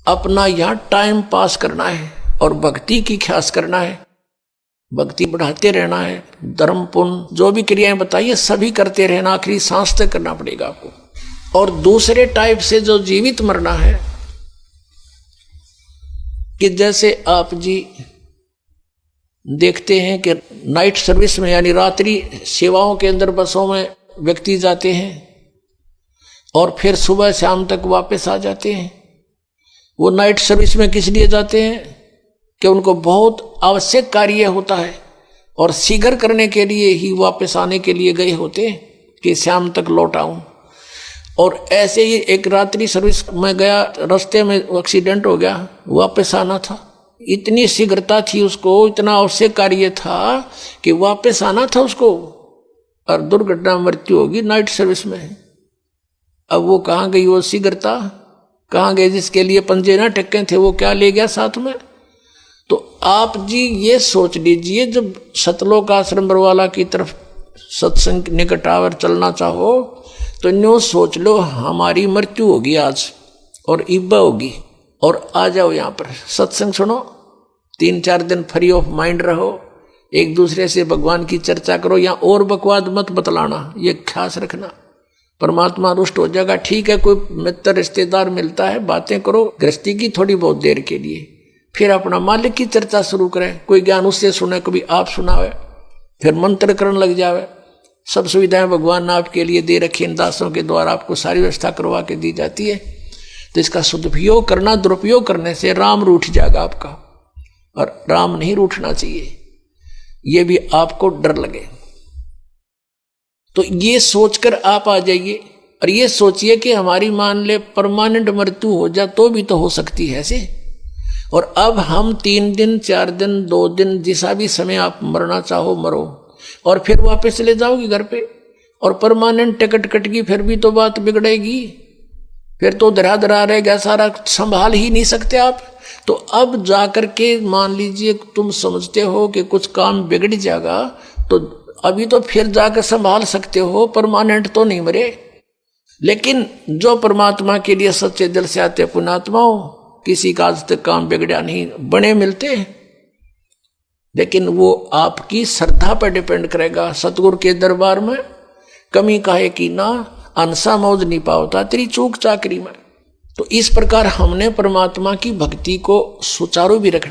अपना यहाँ time pass करना है और भक्ति की ख्यास करना है, भक्ति बढ़ाते रहना है, धर्म पुण्य जो भी क्रियाएं बताइए सभी करते रहना, आखिरी सांस तक करना पड़ेगा आपको। और दूसरे टाइप से जो जीवित मरना है कि जैसे आप जी देखते हैं कि नाइट सर्विस में यानी रात्रि सेवाओं के अंदर बसों में व्यक्ति जाते हैं और फिर सुबह शाम तक वापस आ जाते हैं। वो नाइट सर्विस में किस लिए जाते हैं कि उनको बहुत आवश्यक कार्य होता है और शीघ्र करने के लिए ही वापस आने के लिए गए होते हैं कि शाम तक लौट आऊं। और ऐसे ही एक रात्रि सर्विस में गया, रास्ते में एक्सीडेंट हो गया, वापस आना था, इतनी शीघ्रता थी उसको, इतना आवश्यक कार्य था कि वापस आना था उसको, और दुर्घटना मृत्यु होगी नाइट सर्विस में। अब वो कहाँ गई वो शीघ्रता, कहाँ गए जिसके लिए पंजे ना टक्के थे, वो क्या ले गया साथ में। तो आप जी ये सोच लीजिए, जब सतलोक आश्रम बरवाला की तरफ सत्संग निकट आवर चलना चाहो तो न्यू सोच लो हमारी मृत्यु होगी आज और इब्बा होगी, और आ जाओ यहाँ पर सत्संग सुनो, 3-4 दिन फ्री ऑफ माइंड रहो, एक दूसरे से भगवान की चर्चा करो, या और बकवाद मत बतलाना, ये ख्यास रखना। परमात्मा रुष्ट हो जाएगा, ठीक है, कोई मित्र रिश्तेदार मिलता है, बातें करो गृहस्थी की थोड़ी बहुत देर के लिए, फिर अपना मालिक की चर्चा शुरू करें, कोई ज्ञान उससे सुने, कभी आप सुनावे, फिर मंत्र करने लग जावे। सब सुविधाएं भगवान ने आपके लिए दे रखी, इन दासों के द्वारा आपको सारी व्यवस्था करवा के दी जाती है। तो इसका सदुपयोग करना, दुरुपयोग करने से राम रूठ जाएगा आपका, और राम नहीं रूठना चाहिए, ये भी आपको डर लगे। तो ये सोचकर आप आ जाइए और ये सोचिए कि हमारी मान ले परमानेंट मृत्यु हो जाए तो भी तो हो सकती है ऐसे। और अब हम 3 दिन 4 दिन 2 दिन जिसा भी समय आप मरना चाहो मरो, और फिर वापस चले जाओगे घर पे, और परमानेंट टिकट कट गई फिर भी तो बात बिगड़ेगी, फिर तो धरा धरा रहेगा, सारा संभाल ही नहीं सकते आप। तो अब जाकर के मान लीजिए तुम समझते हो कि कुछ काम बिगड़ जाएगा, तो अभी तो फिर जाकर संभाल सकते हो, परमानेंट तो नहीं मरे। लेकिन जो परमात्मा के लिए सच्चे दिल से आते पुण्यात्माओं, किसी का आज तक काम बिगड़ा नहीं, बने मिलते हैं, लेकिन वो आपकी श्रद्धा पर डिपेंड करेगा। सतगुरु के दरबार में कमी काहे की ना, अनसा मौज नहीं पावता तेरी चूक चाकरी में। तो इस प्रकार हमने परमात्मा की भक्ति को सुचारू भी रखना